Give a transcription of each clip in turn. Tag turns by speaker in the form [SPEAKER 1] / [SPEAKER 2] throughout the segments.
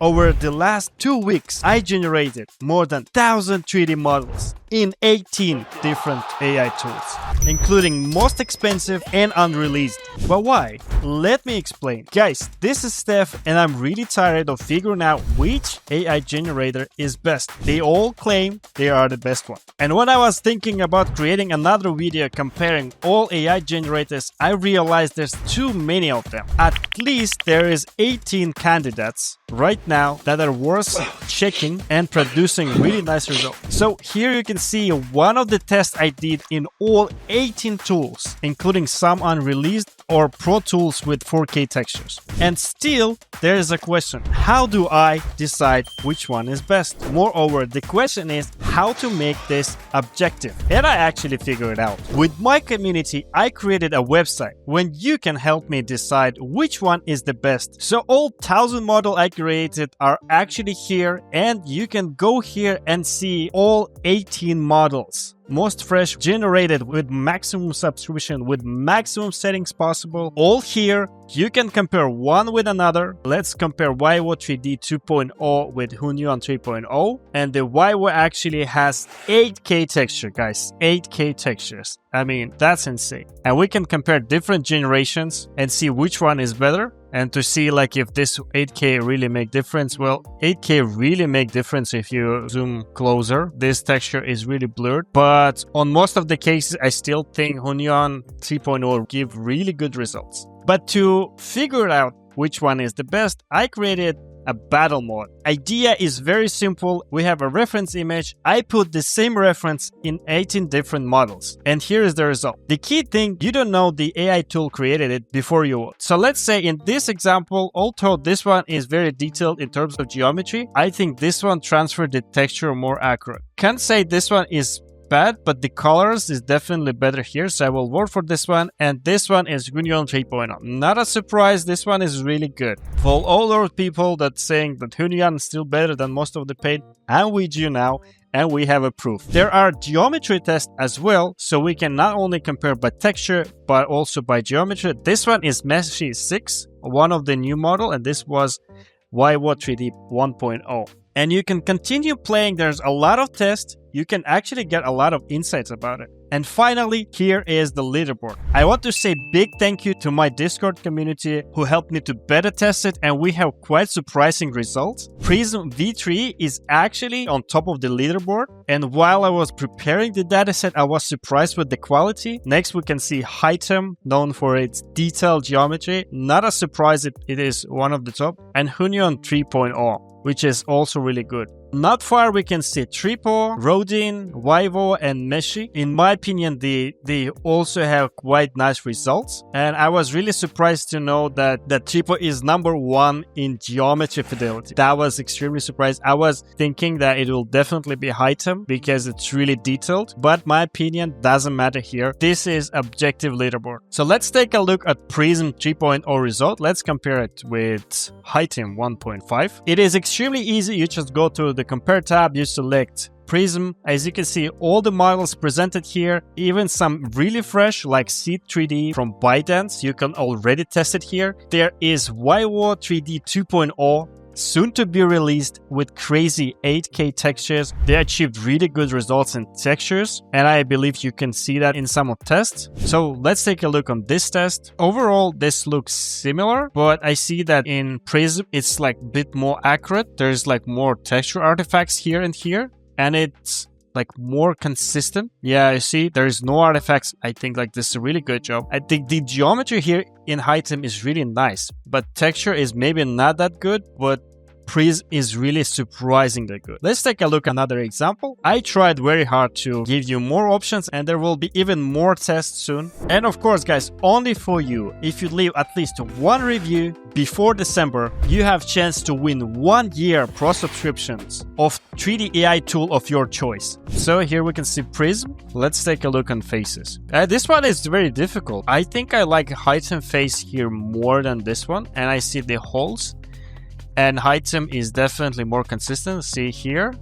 [SPEAKER 1] Over the last 2 weeks, I generated more than 1,000 3D models in 18 different AI tools, including most expensive and unreleased. But why? Let me explain. Guys, this is Steph, and I'm really tired of figuring out which AI generator is best. They all claim they are the best one. And when I was thinking about creating another video comparing all AI generators, I realized there's too many of them. At least there is 18 candidates right now that are worth checking and producing really nice results. So here you can see one of the tests I did in all 18 tools, including some unreleased or pro tools with 4K textures. And still, there is a question. How do I decide which one is best? Moreover, the question is how to make this objective. And I actually figured it out. With my community, I created a website when you can help me decide which one is the best. So all 1,000 models I created are actually here, and you can go here and see all 18 models. Most fresh, generated with maximum subscription, with maximum settings possible. All here. You can compare one with another. Let's compare YWO 3D 2.0 with Hunyuan 3.0. And the YWO actually has 8K texture, guys. 8K textures. I mean, that's insane. And we can compare different generations and see which one is better. And to see like if this 8K really make difference. Well, 8K really make difference if you zoom closer. This texture is really blurred. But on most of the cases, I still think Hunyuan 3.0 give really good results. But to figure out which one is the best, I created a battle mode. Idea is very simple. We have a reference image. I put the same reference in 18 different models. And here is the result. The key thing, you don't know the AI tool created it before you vote. So let's say in this example, although this one is very detailed in terms of geometry, I think this one transferred the texture more accurate. Can't say this one is bad, but the colors is definitely better here, so I will vote for this one. And this one is Hunyuan 3.0. Not a surprise, this one is really good. For all those people that saying that Hunyuan is still better than most of the paint, I'm with you now, and we have a proof. There are geometry tests as well, so we can not only compare by texture but also by geometry. This one is Meshy 6, one of the new model, and this was YWO 3D 1.0. And you can continue playing. There's a lot of tests. You can actually get a lot of insights about it. And finally, here is the leaderboard. I want to say big thank you to my Discord community who helped me to beta test it, and we have quite surprising results. Prism V3 is actually on top of the leaderboard, and while I was preparing the dataset, I was surprised with the quality. Next, we can see Hytem, known for its detailed geometry. Not a surprise, it is one of the top. And Hunyuan 3.0, which is also really good. Not far we can see Tripo, Rodin, YWO, and Meshy. In my opinion, they also have quite nice results. And I was really surprised to know that Tripo is #1 in geometry fidelity. That was extremely surprised. I was thinking that it will definitely be Hytem because it's really detailed. But my opinion doesn't matter here. This is objective leaderboard. So let's take a look at Prism 3.0 result. Let's compare it with Hytem 1.5. It is extremely easy. You just go to the compare tab, you select Prism. As you can see, all the models presented here, even some really fresh like Seed 3D from ByteDance, you can already test it here. There is YWO 3D 2.0, soon to be released with crazy 8K textures. They achieved really good results in textures, and I believe you can see that in some of tests. So let's take a look on this test. Overall, this looks similar, but I see that in Prism, it's like a bit more accurate. There's like more texture artifacts here and here, and it's like more consistent. Yeah, you see, there is no artifacts. I think like this is a really good job. I think the geometry here in Hytem is really nice, but texture is maybe not that good, but Prism is really surprisingly good. Let's take a look at another example. I tried very hard to give you more options, and there will be even more tests soon. And of course, guys, only for you, if you leave at least one review before December, you have chance to win 1 year pro subscriptions of 3D AI tool of your choice. So here we can see Prism. Let's take a look on faces. This one is very difficult. I think I like Hytem face here more than this one, and I see the holes. And Hytem is definitely more consistent. See here?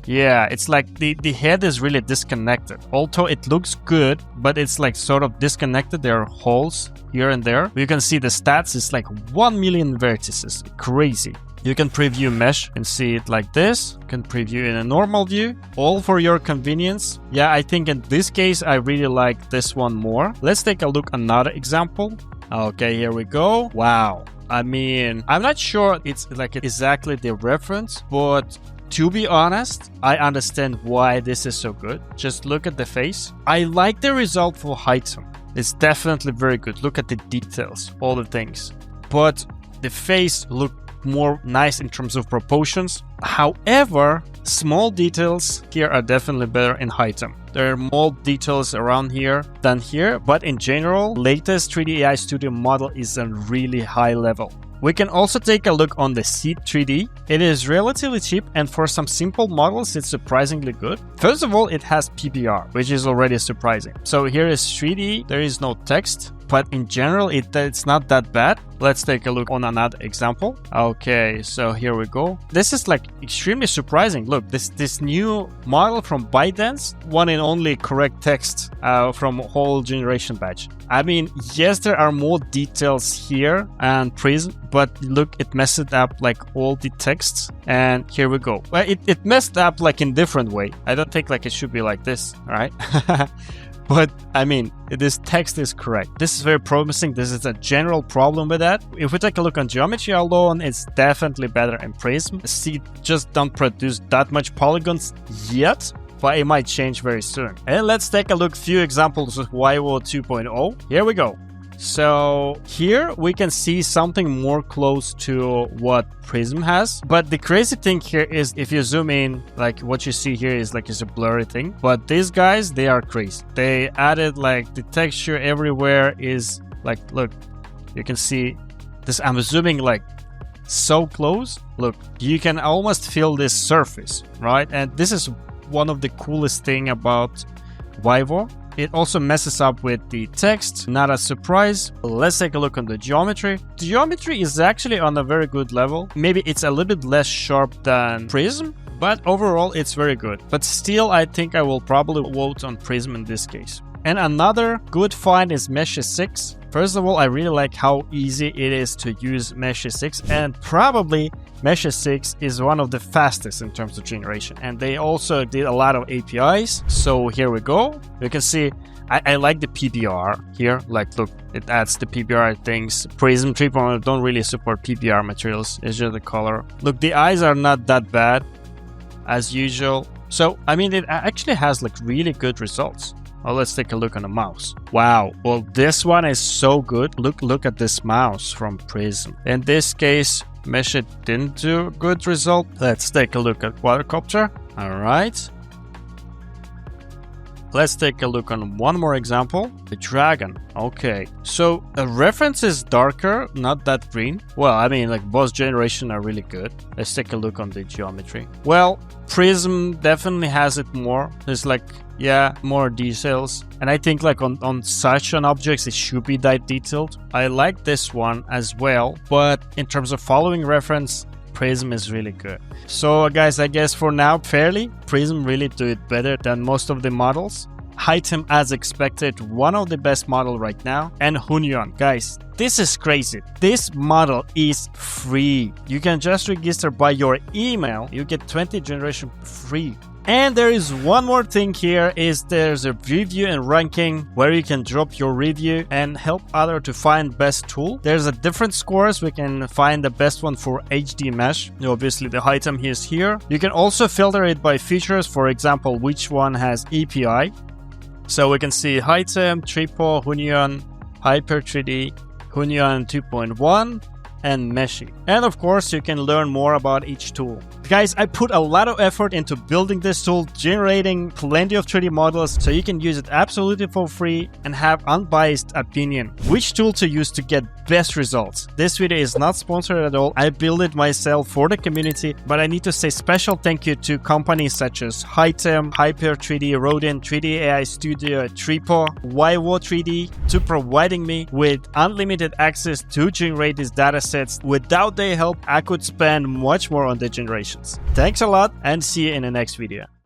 [SPEAKER 1] Yeah, it's like the head is really disconnected. Although it looks good, but it's like sort of disconnected. There are holes here and there. You can see the stats is like 1 million vertices. Crazy. You can preview mesh and see it like this. You can preview in a normal view, all for your convenience. Yeah, I think in this case, I really like this one more. Let's take a look at another example. Okay, here we go. Wow. I mean, I'm not sure it's like exactly the reference, but to be honest, I understand why this is so good. Just look at the face. I like the result for Hytem. It's definitely very good. Look at the details, all the things. But the face looked more nice in terms of proportions. However, small details here are definitely better in Hytem. There are more details around here than here, but in general, latest 3D AI Studio model is a really high level. We can also take a look on the Seed 3D. It is relatively cheap, and for some simple models, it's surprisingly good. First of all, it has PBR, which is already surprising. So here is 3D, there is no text, but in general, it's not that bad. Let's take a look on another example. Okay, so here we go. This is like extremely surprising. Look, this new model from ByteDance, one and only correct text from whole generation batch. I mean, yes, there are more details here and Prism, but look, it messed up like all the texts. And here we go. Well, it messed up like in different way. I don't think like it should be like this, all right? But I mean, this text is correct. This is very promising. This is a general problem with that. If we take a look on geometry alone, it's definitely better in Prism. See, just don't produce that much polygons yet, but it might change very soon. And let's take a look few examples of YWO 2.0. Here we go. So here we can see something more close to what Prism has. But the crazy thing here is if you zoom in, like what you see here is like it's a blurry thing. But these guys, they are crazy. They added like the texture everywhere is like, look, you can see this. I'm zooming like so close. Look, you can almost feel this surface, right? And this is one of the coolest thing about YWO. It also messes up with the text, not a surprise. Let's take a look on the geometry. The geometry is actually on a very good level. Maybe it's a little bit less sharp than Prism, but overall it's very good. But still, I think I will probably vote on Prism in this case. And another good find is Meshy 6. First of all, I really like how easy it is to use Meshy 6, and probably Meshy 6 is one of the fastest in terms of generation. And they also did a lot of APIs. So here we go. You can see I like the PBR here. Like, look, it adds the PBR things. Prism 3.0 don't really support PBR materials. It's just the color. Look, the eyes are not that bad as usual. So, I mean, it actually has like really good results. Oh, let's take a look on the mouse. Wow. Well, this one is so good. Look at this mouse from Prism. In this case, Meshy didn't do a good result. Let's take a look at quadcopter. All right. Let's take a look on one more example. The dragon. Okay. So the reference is darker, not that green. Well, I mean, like both generation are really good. Let's take a look on the geometry. Well, Prism definitely has it more. There's like, yeah, more details. And I think like on such an objects, it should be that detailed. I like this one as well. But in terms of following reference, Prism is really good. So guys, I guess for now, fairly, Prism really do it better than most of the models. Hytem, as expected, one of the best model right now. And Hunyon, guys, this is crazy. This model is free. You can just register by your email. You get 20 generation free. And there is one more thing here is there's a review and ranking where you can drop your review and help other to find best tool. There's a different scores. We can find the best one for HD mesh. Obviously the Hytem is here. You can also filter it by features. For example, which one has API. So we can see Hytem, Tripo, Hunyon, Hyper 3D, Hunyon 2.1, and Meshy. And of course, you can learn more about each tool. Guys, I put a lot of effort into building this tool, generating plenty of 3D models so you can use it absolutely for free and have unbiased opinion. Which tool to use to get best results. This video is not sponsored at all. I built it myself for the community, but I need to say special thank you to companies such as Hytem, Hyper 3D, Rodin, 3D AI Studio, Tripo, YWO 3D to providing me with unlimited access to generate these datasets. Without their help, I could spend much more on the generations. Thanks a lot and see you in the next video.